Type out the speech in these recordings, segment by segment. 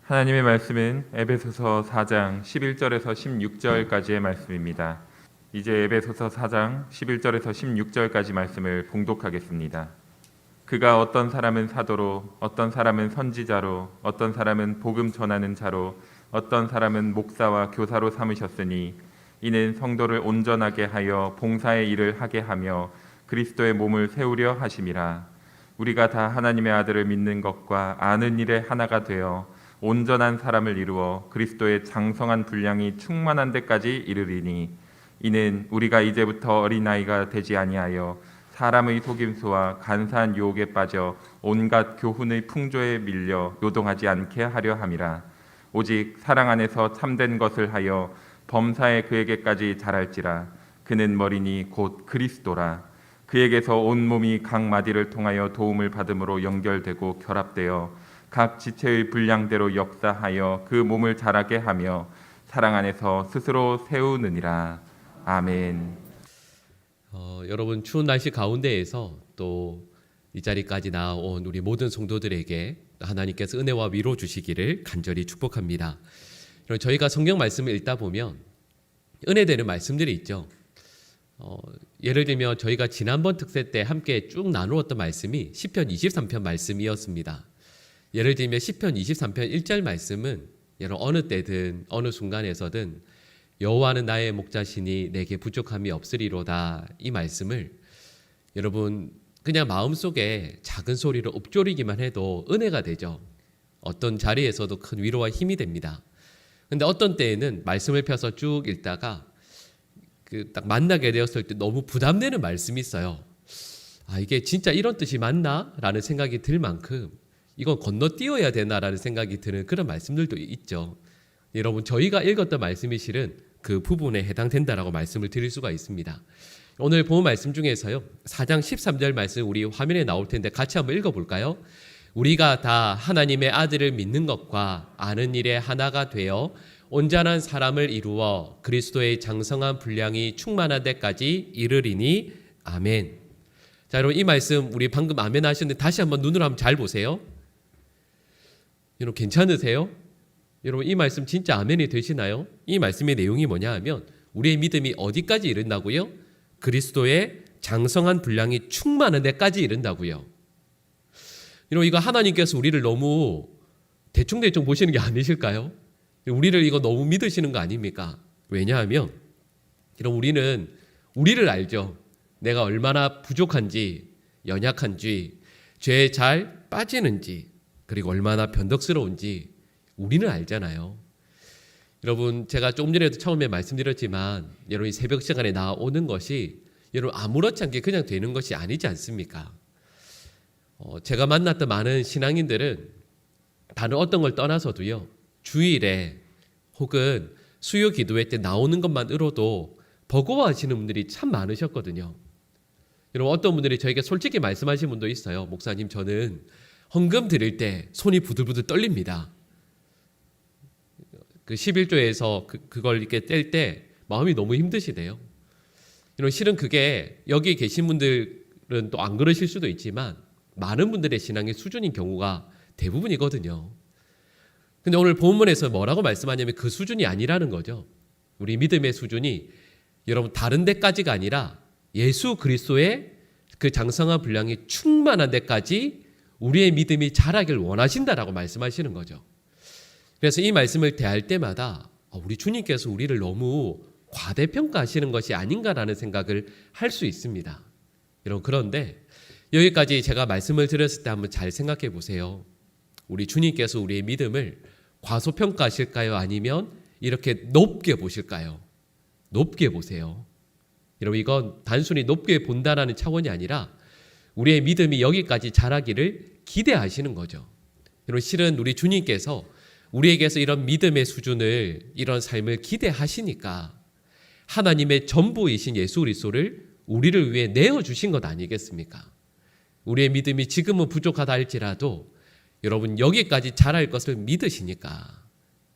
하나님의 말씀은 에베소서 4장 11절에서 16절까지의 말씀입니다. 이제 에베소서 4장 11절에서 16절까지 말씀을 봉독하겠습니다. 그가 어떤 사람은 사도로, 어떤 사람은 선지자로, 어떤 사람은 복음 전하는 자로, 어떤 사람은 목사와 교사로 삼으셨으니 이는 성도를 온전하게 하여 봉사의 일을 하게 하며 그리스도의 몸을 세우려 하심이라. 우리가 다 하나님의 아들을 믿는 것과 아는 일에 하나가 되어 온전한 사람을 이루어 그리스도의 장성한 분량이 충만한 데까지 이르리니 이는 우리가 이제부터 어린아이가 되지 아니하여 사람의 속임수와 간사한 유혹에 빠져 온갖 교훈의 풍조에 밀려 요동하지 않게 하려 함이라. 오직 사랑 안에서 참된 것을 하여 범사에 그에게까지 자랄지라. 그는 머리니 곧 그리스도라. 그에게서 온 몸이 각 마디를 통하여 도움을 받음으로 연결되고 결합되어 각 지체의 분량대로 역사하여 그 몸을 자라게 하며 사랑 안에서 스스로 세우느니라. 아멘. 여러분 추운 날씨 가운데에서 또 이 자리까지 나온 우리 모든 성도들에게 하나님께서 은혜와 위로 주시기를 간절히 축복합니다. 저희가 성경 말씀을 읽다 보면 은혜되는 말씀들이 있죠. 예를 들면 저희가 지난번 특세 때 함께 쭉 나누었던 말씀이 시편 23편 말씀이었습니다. 예를 들면 시편 23편 1절 말씀은 여러분 어느 때든 어느 순간에서든 여호와는 나의 목자시니 내게 부족함이 없으리로다, 이 말씀을 여러분 그냥 마음속에 작은 소리로 읊조리기만 해도 은혜가 되죠. 어떤 자리에서도 큰 위로와 힘이 됩니다. 근데 어떤 때에는 말씀을 펴서 쭉 읽다가 딱 만나게 되었을 때 너무 부담되는 말씀이 있어요. 이게 진짜 이런 뜻이 맞나? 라는 생각이 들 만큼 이건 건너뛰어야 되나라는 생각이 드는 그런 말씀들도 있죠. 여러분 저희가 읽었던 말씀이 실은 그 부분에 해당된다라고 말씀을 드릴 수가 있습니다. 오늘 본 말씀 중에서요 4장 13절 말씀 우리 화면에 나올 텐데 같이 한번 읽어볼까요? 우리가 다 하나님의 아들을 믿는 것과 아는 일에 하나가 되어 온전한 사람을 이루어 그리스도의 장성한 분량이 충만한 데까지 이르리니 아멘. 자, 여러분 이 말씀 우리 방금 아멘 하셨는데 다시 한번 눈으로 한번 잘 보세요. 여러분 괜찮으세요? 여러분 이 말씀 진짜 아멘이 되시나요? 이 말씀의 내용이 뭐냐 하면 우리의 믿음이 어디까지 이른다고요? 그리스도의 장성한 분량이 충만한 데까지 이른다고요. 여러분 이거 하나님께서 우리를 너무 대충대충 보시는 게 아니실까요? 우리를 이거 너무 믿으시는 거 아닙니까? 왜냐하면 여러분 우리는 우리를 알죠. 내가 얼마나 부족한지, 연약한지, 죄에 잘 빠지는지, 그리고 얼마나 변덕스러운지 우리는 알잖아요. 여러분 제가 조금 전에도 처음에 말씀드렸지만 여러분 이 새벽 시간에 나오는 것이 여러분 아무렇지 않게 그냥 되는 것이 아니지 않습니까? 제가 만났던 많은 신앙인들은 다른 어떤 걸 떠나서도요 주일에 혹은 수요 기도회 때 나오는 것만으로도 버거워하시는 분들이 참 많으셨거든요. 여러분 어떤 분들이 저에게 솔직히 말씀하신 분도 있어요. 목사님 저는 헌금 드릴 때 손이 부들부들 떨립니다. 그 11조에서 그걸 이렇게 뗄 때 마음이 너무 힘드시대요. 여러분 실은 그게 여기 계신 분들은 또 안 그러실 수도 있지만 많은 분들의 신앙의 수준인 경우가 대부분이거든요. 근데 오늘 본문에서 뭐라고 말씀하냐면 그 수준이 아니라는 거죠. 우리 믿음의 수준이 여러분 다른 데까지가 아니라 예수 그리스도의 그 장성한 분량이 충만한 데까지 우리의 믿음이 자라길 원하신다라고 말씀하시는 거죠. 그래서 이 말씀을 대할 때마다 우리 주님께서 우리를 너무 과대평가하시는 것이 아닌가라는 생각을 할 수 있습니다. 여러분 그런데 여기까지 제가 말씀을 드렸을 때 한번 잘 생각해 보세요. 우리 주님께서 우리의 믿음을 과소평가하실까요? 아니면 이렇게 높게 보실까요? 높게 보세요. 여러분 이건 단순히 높게 본다라는 차원이 아니라 우리의 믿음이 여기까지 자라기를 기대하시는 거죠. 여러분 실은 우리 주님께서 우리에게서 이런 믿음의 수준을, 이런 삶을 기대하시니까 하나님의 전부이신 예수 그리스도를 우리를 위해 내어주신 것 아니겠습니까? 우리의 믿음이 지금은 부족하다 할지라도 여러분 여기까지 자랄 것을 믿으시니까,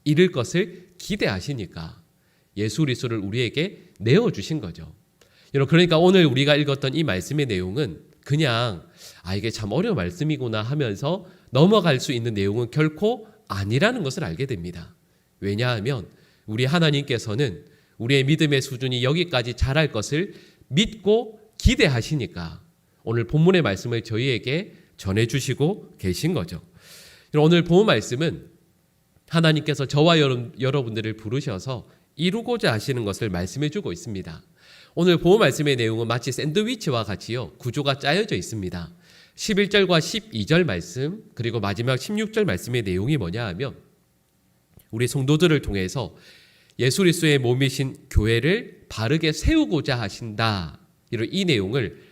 이룰 것을 기대하시니까 예수 그리스도를 우리에게 내어주신 거죠. 여러분 그러니까 오늘 우리가 읽었던 이 말씀의 내용은 그냥 이게 참 어려운 말씀이구나 하면서 넘어갈 수 있는 내용은 결코 아니라는 것을 알게 됩니다. 왜냐하면 우리 하나님께서는 우리의 믿음의 수준이 여기까지 자랄 것을 믿고 기대하시니까 오늘 본문의 말씀을 저희에게 전해주시고 계신 거죠. 오늘 본 말씀은 하나님께서 저와 여러분들을 부르셔서 이루고자 하시는 것을 말씀해주고 있습니다. 오늘 본 말씀의 내용은 마치 샌드위치와 같이요, 구조가 짜여져 있습니다. 11절과 12절 말씀, 그리고 마지막 16절 말씀의 내용이 뭐냐 하면 우리 성도들을 통해서 예수 그리스도의 몸이신 교회를 바르게 세우고자 하신다, 이런 이 내용을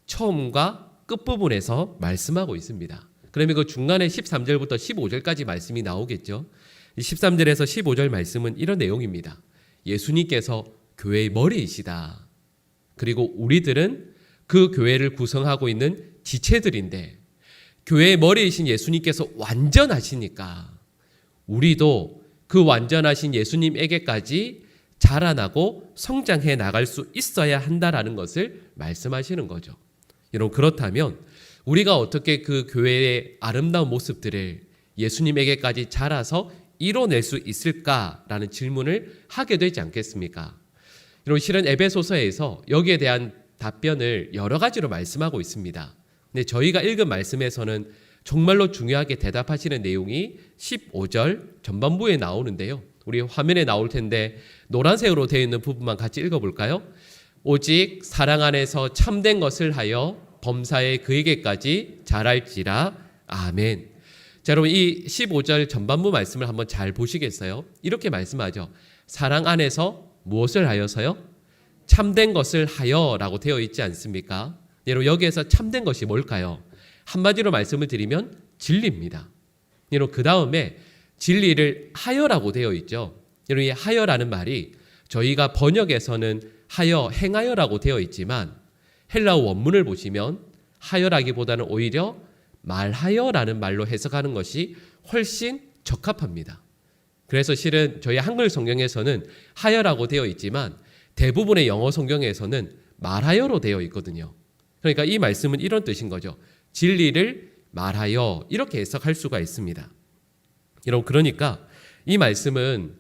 처음과 끝부분에서 말씀하고 있습니다. 그러면 그 중간에 13절부터 15절까지 말씀이 나오겠죠. 13절에서 15절 말씀은 이런 내용입니다. 예수님께서 교회의 머리이시다. 그리고 우리들은 그 교회를 구성하고 있는 지체들인데 교회의 머리이신 예수님께서 완전하시니까 우리도 그 완전하신 예수님에게까지 자라나고 성장해 나갈 수 있어야 한다라는 것을 말씀하시는 거죠. 여러분, 그렇다면 우리가 어떻게 그 교회의 아름다운 모습들을 예수님에게까지 자라서 이뤄낼 수 있을까라는 질문을 하게 되지 않겠습니까? 여러분, 실은 에베소서에서 여기에 대한 답변을 여러 가지로 말씀하고 있습니다. 근데 저희가 읽은 말씀에서는 정말로 중요하게 대답하시는 내용이 15절 전반부에 나오는데요. 우리 화면에 나올 텐데 노란색으로 되어 있는 부분만 같이 읽어볼까요? 오직 사랑 안에서 참된 것을 하여 범사에 그에게까지 자랄지라. 아멘. 자, 여러분, 이 15절 전반부 말씀을 한번 잘 보시겠어요? 이렇게 말씀하죠. 사랑 안에서 무엇을 하여서요? 참된 것을 하여라고 되어 있지 않습니까? 여러분, 여기에서 참된 것이 뭘까요? 한마디로 말씀을 드리면 진리입니다. 여러분, 그 다음에 진리를 하여라고 되어 있죠. 여러분, 이 하여라는 말이 저희가 번역에서는 하여, 행하여라고 되어 있지만 헬라어 원문을 보시면 하여라기보다는 오히려 말하여라는 말로 해석하는 것이 훨씬 적합합니다. 그래서 실은 저희 한글 성경에서는 하여라고 되어 있지만 대부분의 영어 성경에서는 말하여로 되어 있거든요. 그러니까 이 말씀은 이런 뜻인 거죠. 진리를 말하여, 이렇게 해석할 수가 있습니다. 여러분, 그러니까 이 말씀은,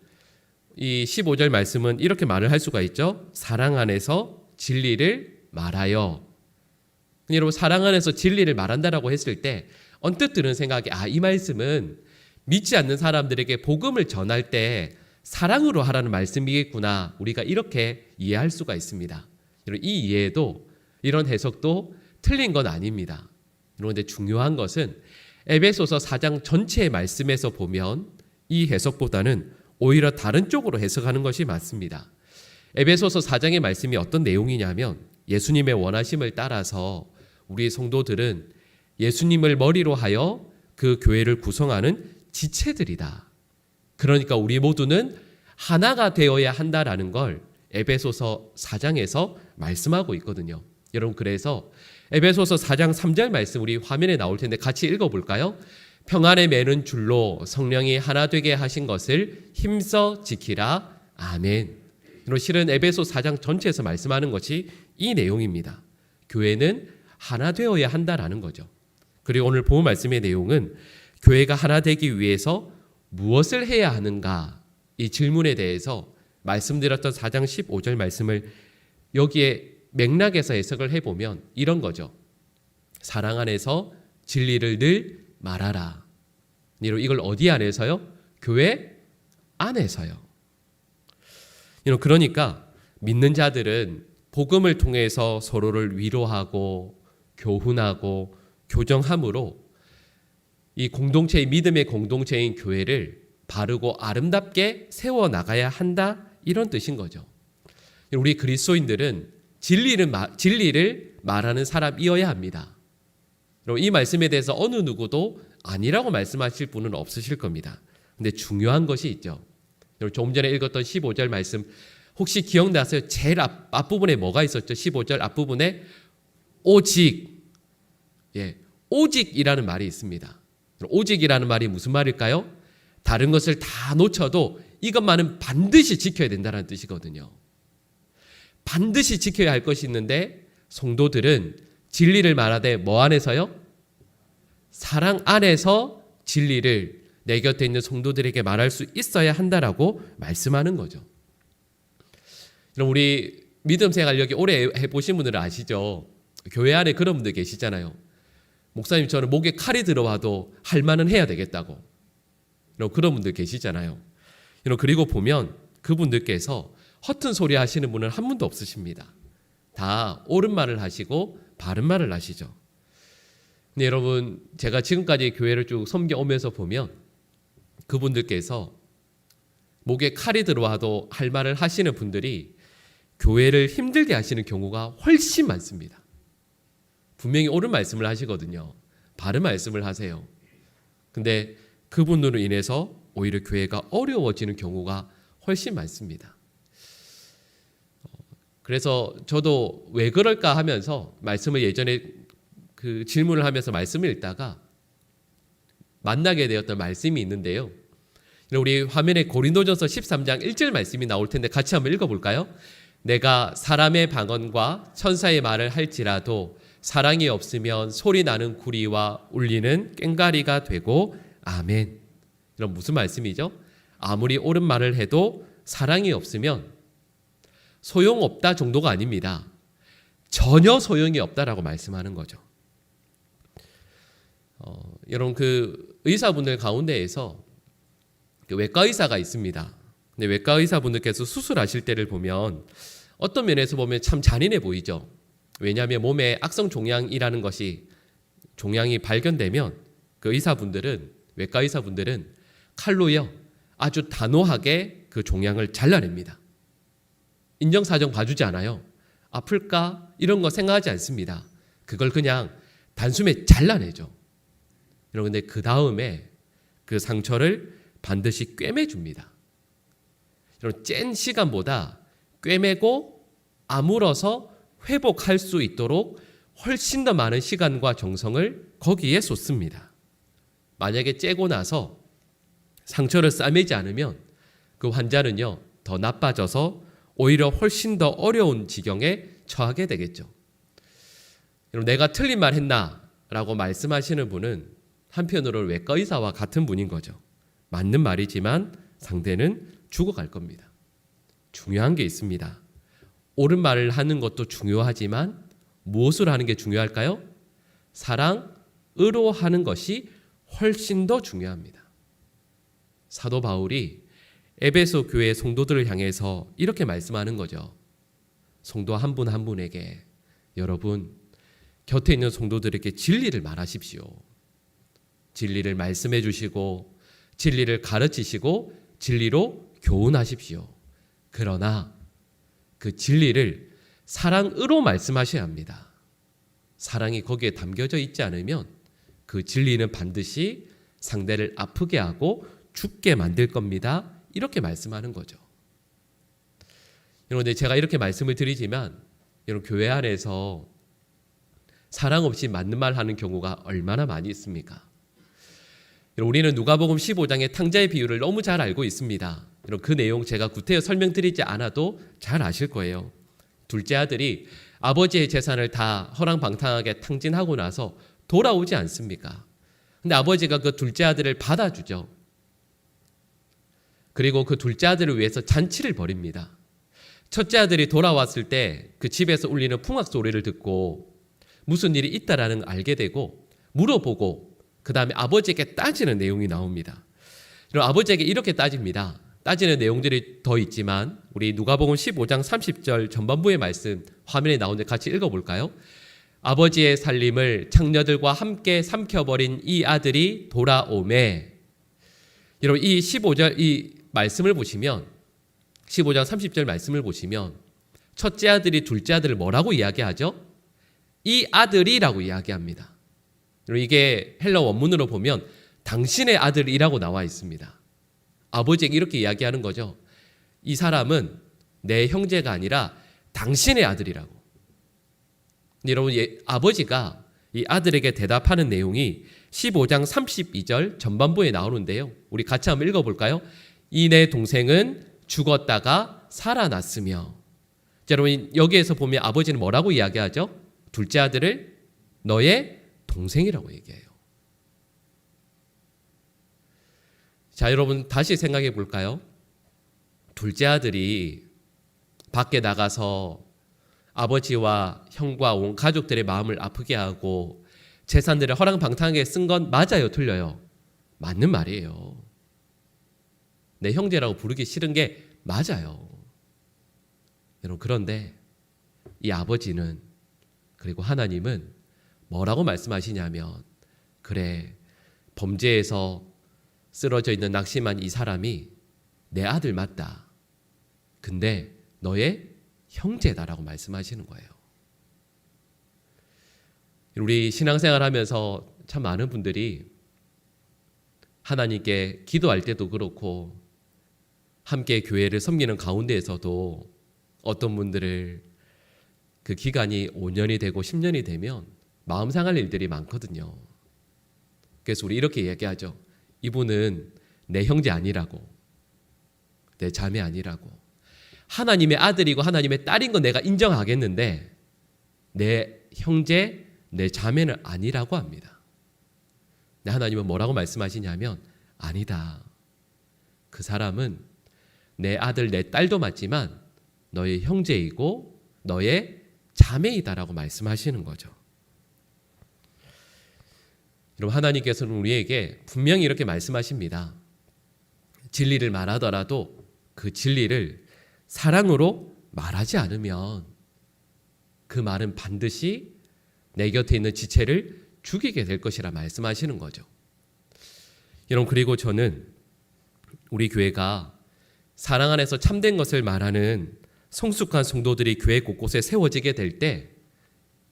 이 15절 말씀은 이렇게 말을 할 수가 있죠. 사랑 안에서 진리를 말하여. 여러분, 사랑 안에서 진리를 말한다라고 했을 때 언뜻 드는 생각이, 이 말씀은 믿지 않는 사람들에게 복음을 전할 때 사랑으로 하라는 말씀이겠구나, 우리가 이렇게 이해할 수가 있습니다. 여러분, 이 이해도, 이런 해석도 틀린 건 아닙니다. 그런데 중요한 것은 에베소서 4장 전체의 말씀에서 보면 이 해석보다는 오히려 다른 쪽으로 해석하는 것이 맞습니다. 에베소서 4장의 말씀이 어떤 내용이냐면 예수님의 원하심을 따라서 우리 성도들은 예수님을 머리로 하여 그 교회를 구성하는 지체들이다. 그러니까 우리 모두는 하나가 되어야 한다라는 걸 에베소서 4장에서 말씀하고 있거든요. 여러분, 그래서 에베소서 4장 3절 말씀 우리 화면에 나올 텐데 같이 읽어볼까요? 평안에 매는 줄로 성령이 하나 되게 하신 것을 힘써 지키라. 아멘. 실은 에베소 4장 전체에서 말씀하는 것이 이 내용입니다. 교회는 하나 되어야 한다라는 거죠. 그리고 오늘 본 말씀의 내용은 교회가 하나 되기 위해서 무엇을 해야 하는가, 이 질문에 대해서 말씀드렸던 4장 15절 말씀을 여기에 맥락에서 해석을 해보면 이런 거죠. 사랑 안에서 진리를 늘 말하라. 이걸 어디 안에서요? 교회 안에서요. 그러니까 믿는 자들은 복음을 통해서 서로를 위로하고 교훈하고 교정함으로 이 공동체의 믿음의 공동체인 교회를 바르고 아름답게 세워나가야 한다, 이런 뜻인 거죠. 우리 그리스도인들은 진리를 말하는 사람이어야 합니다. 이 말씀에 대해서 어느 누구도 아니라고 말씀하실 분은 없으실 겁니다. 근데 중요한 것이 있죠. 조금 전에 읽었던 15절 말씀 혹시 기억나세요? 제일 앞부분에 뭐가 있었죠? 15절 앞부분에 오직, 오직이라는 말이 있습니다. 오직이라는 말이 무슨 말일까요? 다른 것을 다 놓쳐도 이것만은 반드시 지켜야 된다는 뜻이거든요. 반드시 지켜야 할 것이 있는데 성도들은 진리를 말하되 뭐 안에서요? 사랑 안에서 진리를 내 곁에 있는 성도들에게 말할 수 있어야 한다라고 말씀하는 거죠. 그럼 우리 믿음 생활 여기 오래 해보신 분들은 아시죠? 교회 안에 그런 분들 계시잖아요. 목사님 저는 목에 칼이 들어와도 할 말은 해야 되겠다고. 그런 분들 계시잖아요. 그리고 보면 그분들께서 허튼 소리 하시는 분은 한 분도 없으십니다. 다 옳은 말을 하시고 바른 말을 하시죠. 근데 여러분, 제가 지금까지 교회를 쭉 섬겨오면서 보면 그분들께서 목에 칼이 들어와도 할 말을 하시는 분들이 교회를 힘들게 하시는 경우가 훨씬 많습니다. 분명히 옳은 말씀을 하시거든요. 바른 말씀을 하세요. 근데 그분으로 인해서 오히려 교회가 어려워지는 경우가 훨씬 많습니다. 그래서 저도 왜 그럴까 하면서 말씀을 예전에 그 질문을 하면서 말씀을 읽다가 만나게 되었던 말씀이 있는데요. 우리 화면에 고린도전서 13장 1절 말씀이 나올 텐데 같이 한번 읽어볼까요? 내가 사람의 방언과 천사의 말을 할지라도 사랑이 없으면 소리 나는 구리와 울리는 꽹과리가 되고 아멘. 이런 무슨 말씀이죠? 아무리 옳은 말을 해도 사랑이 없으면 소용없다 정도가 아닙니다. 전혀 소용이 없다라고 말씀하는 거죠. 여러분 그 의사분들 가운데에서 그 외과 의사가 있습니다. 근데 외과 의사분들께서 수술하실 때를 보면 어떤 면에서 보면 참 잔인해 보이죠. 왜냐하면 몸에 악성 종양이라는 것이 종양이 발견되면 그 의사분들은 외과 의사분들은 칼로요 아주 단호하게 그 종양을 잘라냅니다. 인정사정 봐주지 않아요. 아플까? 이런 거 생각하지 않습니다. 그걸 그냥 단숨에 잘라내죠. 그런데 그 다음에 그 상처를 반드시 꿰매줍니다. 짠 시간보다 꿰매고 아물어서 회복할 수 있도록 훨씬 더 많은 시간과 정성을 거기에 쏟습니다. 만약에 째고 나서 상처를 싸매지 않으면 그 환자는요 더 나빠져서 오히려 훨씬 더 어려운 지경에 처하게 되겠죠. 여러분, 내가 틀린 말 했나? 라고 말씀하시는 분은 한편으로 외과 의사와 같은 분인 거죠. 맞는 말이지만 상대는 죽어갈 겁니다. 중요한 게 있습니다. 옳은 말을 하는 것도 중요하지만 무엇을 하는 게 중요할까요? 사랑으로 하는 것이 훨씬 더 중요합니다. 사도 바울이 에베소 교회 성도들을 향해서 이렇게 말씀하는 거죠. 성도 한 분 한 분에게 여러분 곁에 있는 성도들에게 진리를 말하십시오. 진리를 말씀해 주시고 진리를 가르치시고 진리로 교훈하십시오. 그러나 그 진리를 사랑으로 말씀하셔야 합니다. 사랑이 거기에 담겨져 있지 않으면 그 진리는 반드시 상대를 아프게 하고 죽게 만들 겁니다. 이렇게 말씀하는 거죠. 여러분, 제가 이렇게 말씀을 드리지만 여러분 교회 안에서 사랑 없이 맞는 말 하는 경우가 얼마나 많이 있습니까? 여러분, 우리는 누가복음 15장의 탕자의 비유를 너무 잘 알고 있습니다. 여러분, 그 내용 제가 구태여 설명드리지 않아도 잘 아실 거예요. 둘째 아들이 아버지의 재산을 다 허랑방탕하게 탕진하고 나서 돌아오지 않습니까? 근데 아버지가 그 둘째 아들을 받아주죠. 그리고 그 둘째 아들을 위해서 잔치를 벌입니다. 첫째 아들이 돌아왔을 때 그 집에서 울리는 풍악 소리를 듣고 무슨 일이 있다라는 걸 알게 되고 물어보고 그 다음에 아버지에게 따지는 내용이 나옵니다. 그럼 아버지에게 이렇게 따집니다. 따지는 내용들이 더 있지만 우리 누가복음 15장 30절 전반부의 말씀 화면에 나오는데 같이 읽어볼까요? 아버지의 살림을 창녀들과 함께 삼켜버린 이 아들이 돌아오매. 여러분 이 15절 이 말씀을 보시면 15장 30절 말씀을 보시면 첫째 아들이 둘째 아들을 뭐라고 이야기하죠? 이 아들이라고 이야기합니다. 이게 헬라 원문으로 보면 당신의 아들이라고 나와 있습니다. 아버지에게 이렇게 이야기하는 거죠. 이 사람은 내 형제가 아니라 당신의 아들이라고. 여러분 아버지가 이 아들에게 대답하는 내용이 15장 32절 전반부에 나오는데요. 우리 같이 한번 읽어볼까요? 이 내 동생은 죽었다가 살아났으며. 자, 여러분 여기에서 보면 아버지는 뭐라고 이야기하죠? 둘째 아들을 너의 동생이라고 얘기해요. 자, 여러분 다시 생각해 볼까요? 둘째 아들이 밖에 나가서 아버지와 형과 온 가족들의 마음을 아프게 하고 재산들을 허랑방탕하게 쓴 건 맞아요, 틀려요? 맞는 말이에요. 내 형제라고 부르기 싫은 게 맞아요. 여러분, 그런데 이 아버지는, 그리고 하나님은 뭐라고 말씀하시냐면, 그래, 범죄에서 쓰러져 있는 낙심한 이 사람이 내 아들 맞다. 근데 너의 형제다라고 말씀하시는 거예요. 우리 신앙생활 하면서 참 많은 분들이 하나님께 기도할 때도 그렇고 함께 교회를 섬기는 가운데에서도 어떤 분들을 그 기간이 5년이 되고 10년이 되면 마음 상할 일들이 많거든요. 그래서 우리 이렇게 이야기하죠. 이분은 내 형제 아니라고, 내 자매 아니라고. 하나님의 아들이고 하나님의 딸인 건 내가 인정하겠는데 내 형제, 내 자매는 아니라고 합니다. 근데 하나님은 뭐라고 말씀하시냐면, 아니다. 그 사람은 내 아들, 내 딸도 맞지만 너의 형제이고 너의 자매이다라고 말씀하시는 거죠. 여러분, 하나님께서는 우리에게 분명히 이렇게 말씀하십니다. 진리를 말하더라도 그 진리를 사랑으로 말하지 않으면 그 말은 반드시 내 곁에 있는 지체를 죽이게 될 것이라 말씀하시는 거죠. 여러분, 그리고 저는 우리 교회가 사랑 안에서 참된 것을 말하는 성숙한 성도들이 교회 곳곳에 세워지게 될 때,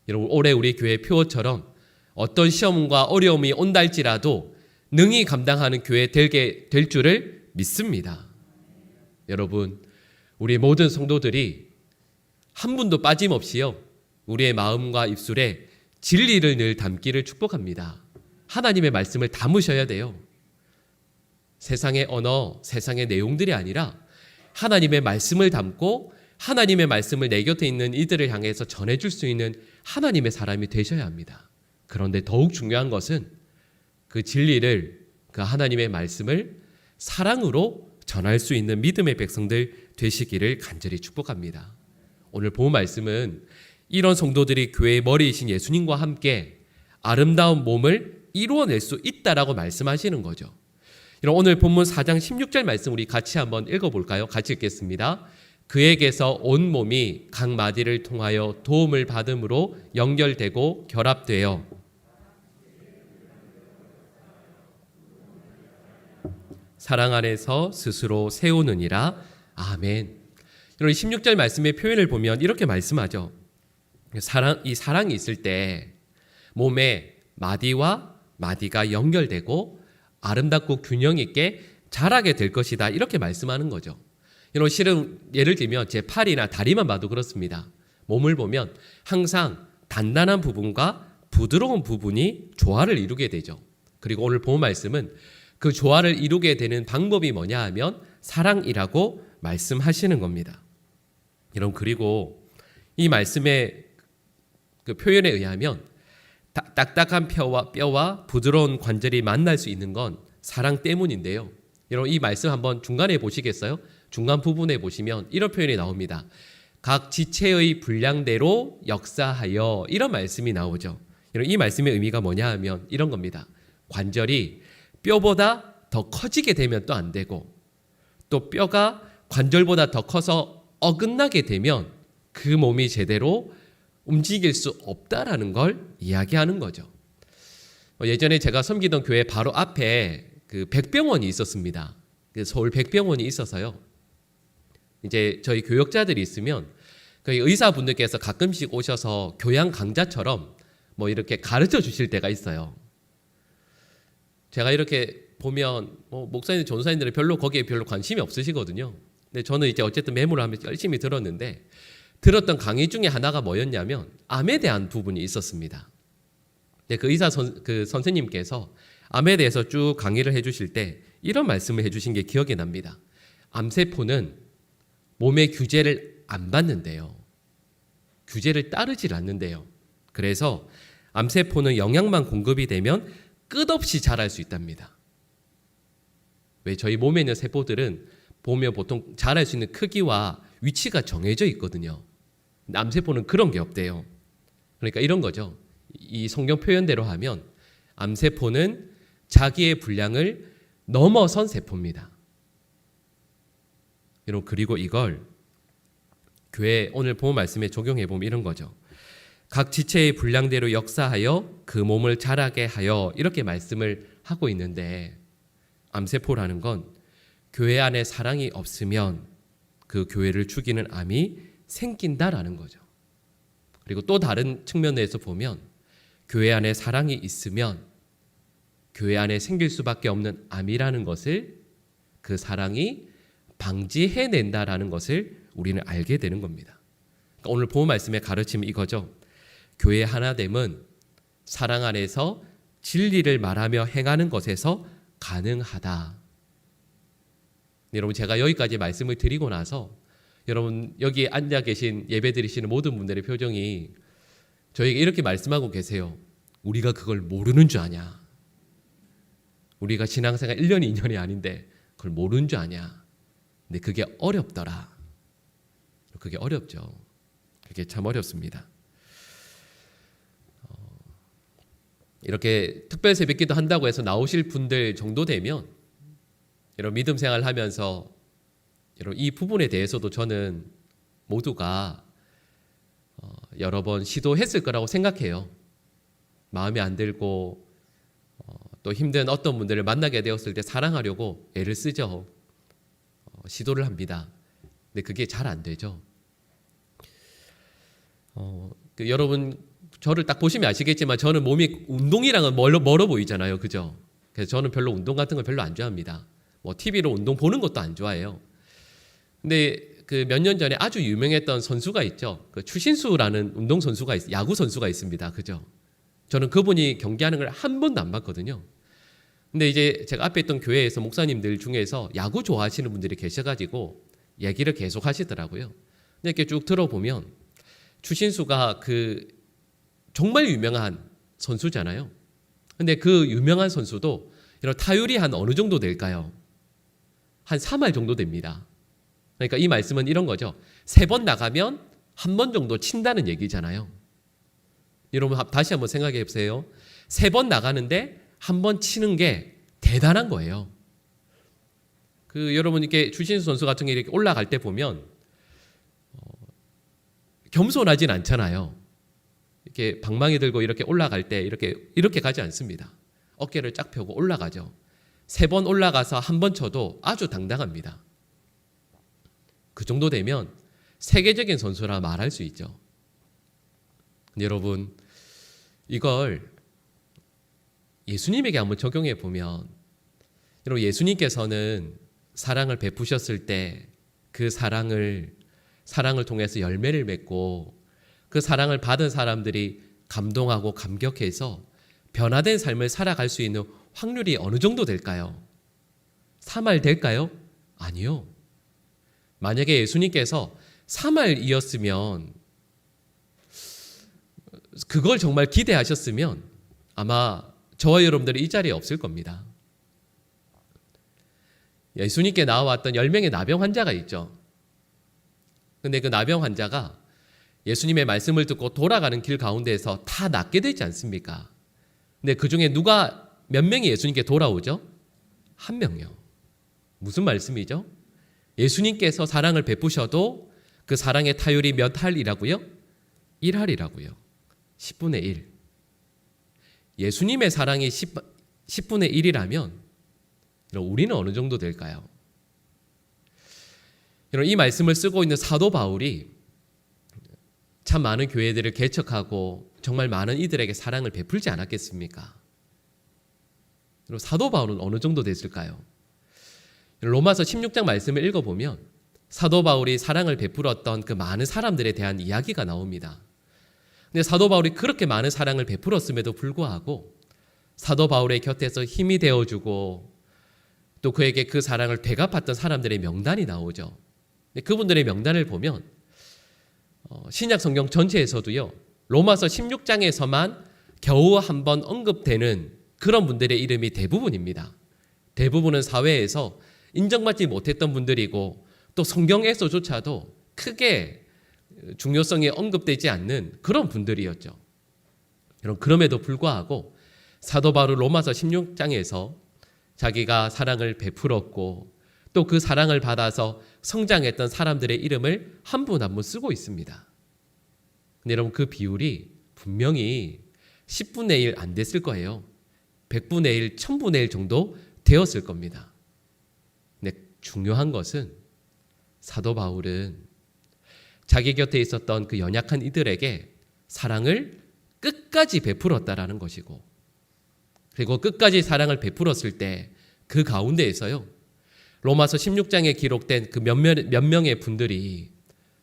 여러분, 올해 우리 교회 표어처럼 어떤 시험과 어려움이 온다 할지라도 능히 감당하는 교회 되게 될 줄을 믿습니다. 여러분, 우리 모든 성도들이 한 분도 빠짐없이요, 우리의 마음과 입술에 진리를 늘 담기를 축복합니다. 하나님의 말씀을 담으셔야 돼요. 세상의 언어, 세상의 내용들이 아니라 하나님의 말씀을 담고 하나님의 말씀을 내 곁에 있는 이들을 향해서 전해줄 수 있는 하나님의 사람이 되셔야 합니다. 그런데 더욱 중요한 것은 그 진리를, 그 하나님의 말씀을 사랑으로 전할 수 있는 믿음의 백성들 되시기를 간절히 축복합니다. 오늘 본 말씀은 이런 성도들이 교회의 머리이신 예수님과 함께 아름다운 몸을 이루어낼 수 있다라고 말씀하시는 거죠. 오늘 본문 4장 16절 말씀 우리 같이 한번 읽어볼까요? 같이 읽겠습니다. 그에게서 온 몸이 각 마디를 통하여 도움을 받음으로 연결되고 결합되어 사랑 안에서 스스로 세우느니라. 아멘. 여러분, 16절 말씀의 표현을 보면 이렇게 말씀하죠. 이 사랑이 있을 때 몸에 마디와 마디가 연결되고 아름답고 균형 있게 자라게 될 것이다, 이렇게 말씀하는 거죠. 여러분, 실은 예를 들면 제 팔이나 다리만 봐도 그렇습니다. 몸을 보면 항상 단단한 부분과 부드러운 부분이 조화를 이루게 되죠. 그리고 오늘 본 말씀은 그 조화를 이루게 되는 방법이 뭐냐 하면 사랑이라고 말씀하시는 겁니다. 여러분, 그리고 이 말씀의 그 표현에 의하면 딱딱한 뼈와 부드러운 관절이 만날 수 있는 건 사랑 때문인데요. 여러분, 이 말씀 한번 중간에 보시겠어요? 중간 부분에 보시면 이런 표현이 나옵니다. 각 지체의 분량대로 역사하여, 이런 말씀이 나오죠. 여러분, 이 말씀의 의미가 뭐냐 하면 이런 겁니다. 관절이 뼈보다 더 커지게 되면 또 안 되고, 또 뼈가 관절보다 더 커서 어긋나게 되면 그 몸이 제대로 움직일 수 없다라는 걸 이야기하는 거죠. 예전에 제가 섬기던 교회 바로 앞에 그 백병원이 있었습니다. 서울 백병원이 있어서요, 이제 저희 교역자들이 있으면 그 의사분들께서 가끔씩 오셔서 교양 강좌처럼 뭐 이렇게 가르쳐 주실 때가 있어요. 제가 이렇게 보면 목사님, 전도사님들은 거기에 별로 관심이 없으시거든요. 근데 저는 이제 어쨌든 메모를 하면서 열심히 들었는데, 들었던 강의 중에 하나가 뭐였냐면 암에 대한 부분이 있었습니다. 그 의사 선생님께서 암에 대해서 쭉 강의를 해주실 때 이런 말씀을 해주신 게 기억이 납니다. 암세포는 몸의 규제를 안 받는데요, 규제를 따르질 않는데요. 그래서 암세포는 영양만 공급이 되면 끝없이 자랄 수 있답니다. 왜 저희 몸에 있는 세포들은 보면 보통 자랄 수 있는 크기와 위치가 정해져 있거든요. 암세포는 그런 게 없대요. 그러니까 이런 거죠. 이 성경 표현대로 하면 암세포는 자기의 분량을 넘어선 세포입니다. 여러분, 그리고 이걸 교회 오늘 본 말씀에 적용해 보면 이런 거죠. 각 지체의 분량대로 역사하여 그 몸을 자라게 하여, 이렇게 말씀을 하고 있는데, 암세포라는 건 교회 안에 사랑이 없으면 그 교회를 죽이는 암이 생긴다라는 거죠. 그리고 또 다른 측면에서 보면 교회 안에 사랑이 있으면 교회 안에 생길 수밖에 없는 암이라는 것을, 그 사랑이 방지해낸다라는 것을 우리는 알게 되는 겁니다. 그러니까 오늘 본 말씀의 가르침이 이거죠. 교회 하나됨은 사랑 안에서 진리를 말하며 행하는 것에서 가능하다. 여러분, 제가 여기까지 말씀을 드리고 나서 여러분, 여기 앉아 계신 예배 드리시는 모든 분들의 표정이 저에게 이렇게 말씀하고 계세요. 우리가 그걸 모르는 줄 아냐? 우리가 신앙생활 1년, 2년이 아닌데 그걸 모르는 줄 아냐? 근데 그게 어렵더라. 그게 어렵죠. 그게 참 어렵습니다. 이렇게 특별 새벽기도 한다고 해서 나오실 분들 정도 되면 여러분, 믿음 생활 하면서 여러분, 이 부분에 대해서도 저는 모두가 여러 번 시도했을 거라고 생각해요. 마음에 안 들고 또 힘든 어떤 분들을 만나게 되었을 때 사랑하려고 애를 쓰죠. 시도를 합니다. 근데 그게 잘 안 되죠. 여러분, 저를 딱 보시면 아시겠지만 저는 몸이 운동이랑은 멀어 보이잖아요. 그죠? 그래서 저는 별로 운동 같은 걸 별로 안 좋아합니다. 뭐 TV로 운동 보는 것도 안 좋아해요. 근데 그 몇 년 전에 아주 유명했던 선수가 있죠. 그 추신수라는 운동 선수가 야구 선수가 있습니다. 그죠? 저는 그분이 경기하는 걸 한 번도 안 봤거든요. 근데 이제 제가 앞에 있던 교회에서 목사님들 중에서 야구 좋아하시는 분들이 계셔가지고 얘기를 계속 하시더라고요. 근데 이렇게 쭉 들어보면 추신수가 그 정말 유명한 선수잖아요. 근데 그 유명한 선수도 이런 타율이 한 어느 정도 될까요? 한 3할 정도 됩니다. 그러니까 이 말씀은 이런 거죠. 3번 나가면 한 번 정도 친다는 얘기잖아요. 여러분, 다시 한번 생각해 보세요. 3번 나가는데 한 번 치는 게 대단한 거예요. 여러분, 이렇게 추신수 선수 같은 게 이렇게 올라갈 때 보면 겸손하진 않잖아요. 이렇게 방망이 들고 이렇게 올라갈 때 이렇게 가지 않습니다. 어깨를 쫙 펴고 올라가죠. 3번 올라가서 한 번 쳐도 아주 당당합니다. 그 정도 되면 세계적인 선수라 말할 수 있죠. 근데 여러분, 이걸 예수님에게 한번 적용해 보면, 여러분, 예수님께서는 사랑을 베푸셨을 때 그 사랑을 통해서 열매를 맺고 그 사랑을 받은 사람들이 감동하고 감격해서 변화된 삶을 살아갈 수 있는 확률이 어느 정도 될까요? 3할 될까요? 아니요. 만약에 예수님께서 3할이었으면, 그걸 정말 기대하셨으면 아마 저와 여러분들이 이 자리에 없을 겁니다. 예수님께 나와왔던 10명의 나병 환자가 있죠. 근데 그 나병 환자가 예수님의 말씀을 듣고 돌아가는 길 가운데에서 다 낫게 되지 않습니까? 근데 그 중에 몇 명이 예수님께 돌아오죠? 1명요. 무슨 말씀이죠? 예수님께서 사랑을 베푸셔도 그 사랑의 타율이 몇 할이라고요? 1할이라고요. 10분의 1. 예수님의 사랑이 10분의 1이라면 우리는 어느 정도 될까요? 이 말씀을 쓰고 있는 사도 바울이 참 많은 교회들을 개척하고 정말 많은 이들에게 사랑을 베풀지 않았겠습니까? 사도 바울은 어느 정도 됐을까요? 로마서 16장 말씀을 읽어보면 사도 바울이 사랑을 베풀었던 그 많은 사람들에 대한 이야기가 나옵니다. 근데 사도 바울이 그렇게 많은 사랑을 베풀었음에도 불구하고 사도 바울의 곁에서 힘이 되어주고 또 그에게 그 사랑을 되갚았던 사람들의 명단이 나오죠. 그분들의 명단을 보면 신약 성경 전체에서도요, 로마서 16장에서만 겨우 한 번 언급되는 그런 분들의 이름이 대부분입니다. 대부분은 사회에서 인정받지 못했던 분들이고 또 성경에서조차도 크게 중요성이 언급되지 않는 그런 분들이었죠. 그럼에도 불구하고 사도 바울 로마서 16장에서 자기가 사랑을 베풀었고 또 그 사랑을 받아서 성장했던 사람들의 이름을 한 분 한 분 쓰고 있습니다. 근데 여러분 그 비율이 분명히 10분의 1 안 됐을 거예요. 100분의 1, 1000분의 1 정도 되었을 겁니다. 근데 중요한 것은 사도 바울은 자기 곁에 있었던 그 연약한 이들에게 사랑을 끝까지 베풀었다라는 것이고, 그리고 끝까지 사랑을 베풀었을 때 그 가운데에서요, 로마서 16장에 기록된 그 몇 명의 분들이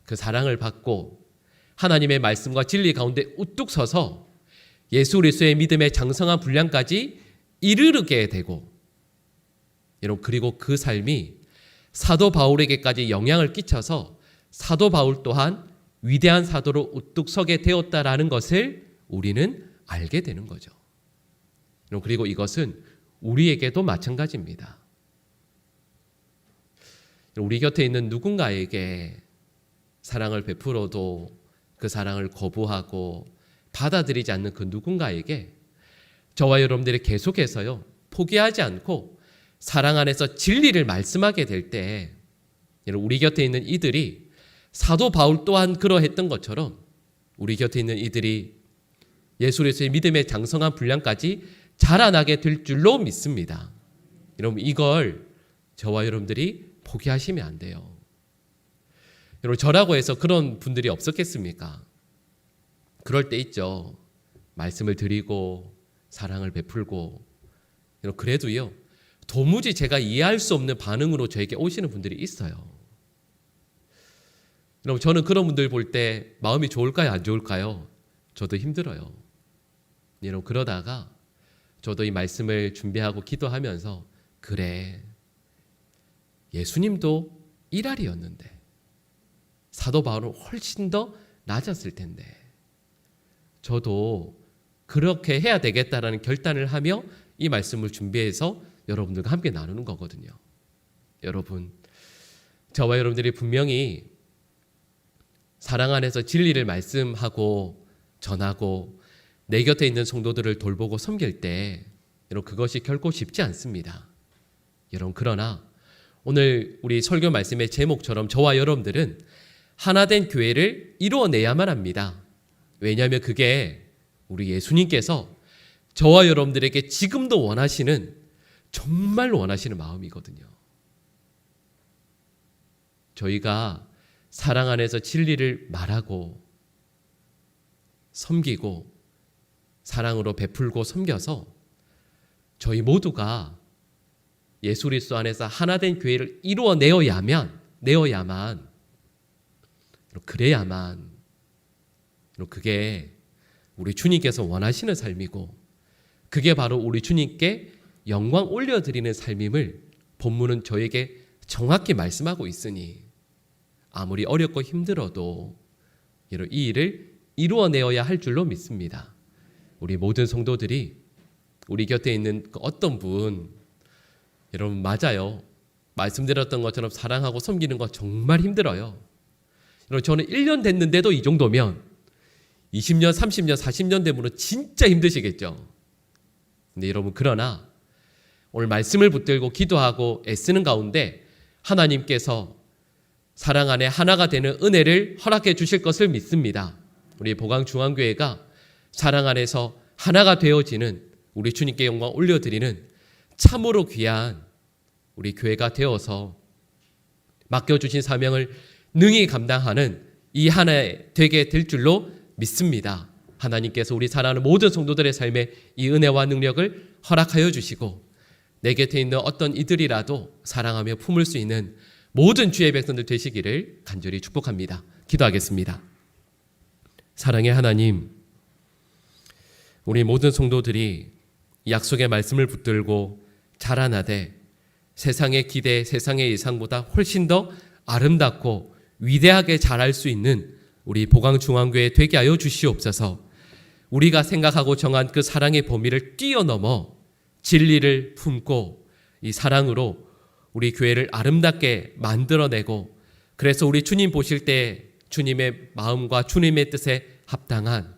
그 사랑을 받고 하나님의 말씀과 진리 가운데 우뚝 서서 예수 그리스도의 믿음의 장성한 분량까지 이르게 되고, 그리고 그 삶이 사도 바울에게까지 영향을 끼쳐서 사도 바울 또한 위대한 사도로 우뚝 서게 되었다라는 것을 우리는 알게 되는 거죠. 그리고 이것은 우리에게도 마찬가지입니다. 우리 곁에 있는 누군가에게 사랑을 베풀어도 그 사랑을 거부하고 받아들이지 않는 그 누군가에게 저와 여러분들이 계속해서요, 포기하지 않고 사랑 안에서 진리를 말씀하게 될 때, 우리 곁에 있는 이들이 사도 바울 또한 그러했던 것처럼 우리 곁에 있는 이들이 예수 그리스도의 믿음의 장성한 분량까지 자라나게 될 줄로 믿습니다. 여러분, 이걸 저와 여러분들이 포기하시면 안 돼요. 여러분, 저라고 해서 그런 분들이 없었겠습니까? 그럴 때 있죠. 말씀을 드리고 사랑을 베풀고, 그래도요, 도무지 제가 이해할 수 없는 반응으로 저에게 오시는 분들이 있어요. 여러분, 저는 그런 분들 볼 때 마음이 좋을까요, 안 좋을까요? 저도 힘들어요. 여러분, 그러다가 저도 이 말씀을 준비하고 기도하면서, 그래, 예수님도 일할이었는데 사도 바울은 훨씬 더 낮았을 텐데 저도 그렇게 해야 되겠다라는 결단을 하며 이 말씀을 준비해서 여러분들과 함께 나누는 거거든요. 여러분, 저와 여러분들이 분명히 사랑 안에서 진리를 말씀하고 전하고 내 곁에 있는 성도들을 돌보고 섬길 때 여러분, 그것이 결코 쉽지 않습니다. 여러분, 그러나 오늘 우리 설교 말씀의 제목처럼 저와 여러분들은 하나된 교회를 이루어내야만 합니다. 왜냐하면 그게 우리 예수님께서 저와 여러분들에게 지금도 원하시는, 정말 원하시는 마음이거든요. 저희가 사랑 안에서 진리를 말하고 섬기고 사랑으로 베풀고 섬겨서 저희 모두가 예수 그리스도 안에서 하나된 교회를 이루어내야만, 그래야만 그게 우리 주님께서 원하시는 삶이고, 그게 바로 우리 주님께 영광 올려드리는 삶임을 본문은 저에게 정확히 말씀하고 있으니 아무리 어렵고 힘들어도 이 일을 이루어내어야 할 줄로 믿습니다. 우리 모든 성도들이 우리 곁에 있는 그 어떤 분, 여러분, 맞아요. 말씀드렸던 것처럼 사랑하고 섬기는 거 정말 힘들어요. 여러분, 저는 1년 됐는데도 이 정도면 20년, 30년, 40년 되면 진짜 힘드시겠죠. 근데 여러분, 그러나 오늘 말씀을 붙들고 기도하고 애쓰는 가운데 하나님께서 사랑 안에 하나가 되는 은혜를 허락해 주실 것을 믿습니다. 우리 보강중앙교회가 사랑 안에서 하나가 되어지는, 우리 주님께 영광 올려드리는 참으로 귀한 우리 교회가 되어서 맡겨주신 사명을 능히 감당하는 이 하나 되게 될 줄로 믿습니다. 하나님께서 우리 사랑하는 모든 성도들의 삶에 이 은혜와 능력을 허락하여 주시고 내 곁에 있는 어떤 이들이라도 사랑하며 품을 수 있는 모든 주의 백성들 되시기를 간절히 축복합니다. 기도하겠습니다. 사랑의 하나님, 우리 모든 성도들이 약속의 말씀을 붙들고 자라나되 세상의 기대, 세상의 예상보다 훨씬 더 아름답고 위대하게 자랄 수 있는 우리 보강중앙교회 되게 하여 주시옵소서. 우리가 생각하고 정한 그 사랑의 범위를 뛰어넘어 진리를 품고 이 사랑으로 우리 교회를 아름답게 만들어내고, 그래서 우리 주님 보실 때 주님의 마음과 주님의 뜻에 합당한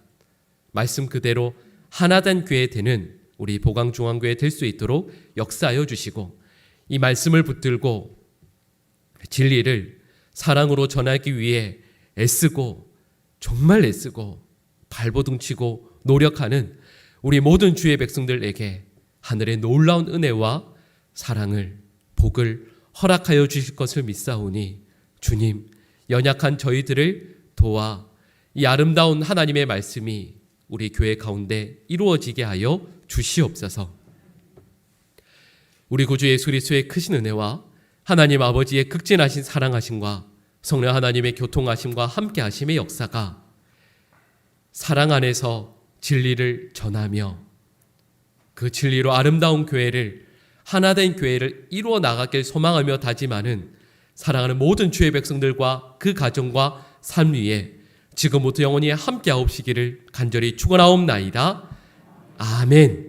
말씀 그대로 하나된 교회 되는 우리 보강중앙교회 될 수 있도록 역사하여 주시고, 이 말씀을 붙들고 진리를 사랑으로 전하기 위해 애쓰고, 정말 애쓰고 발버둥치고 노력하는 우리 모든 주의 백성들에게 하늘의 놀라운 은혜와 사랑을, 복을 허락하여 주실 것을 믿사오니 주님, 연약한 저희들을 도와 이 아름다운 하나님의 말씀이 우리 교회 가운데 이루어지게 하여 주시옵소서. 우리 구주 예수 그리스도의 크신 은혜와 하나님 아버지의 극진하신 사랑하심과 성령 하나님의 교통하심과 함께하심의 역사가 사랑 안에서 진리를 전하며 그 진리로 아름다운 교회를, 하나된 교회를 이루어 나가길 소망하며 다짐하는 사랑하는 모든 주의 백성들과 그 가정과 삶 위에 지금부터 영원히 함께하옵시기를 간절히 축원하옵나이다. 아멘.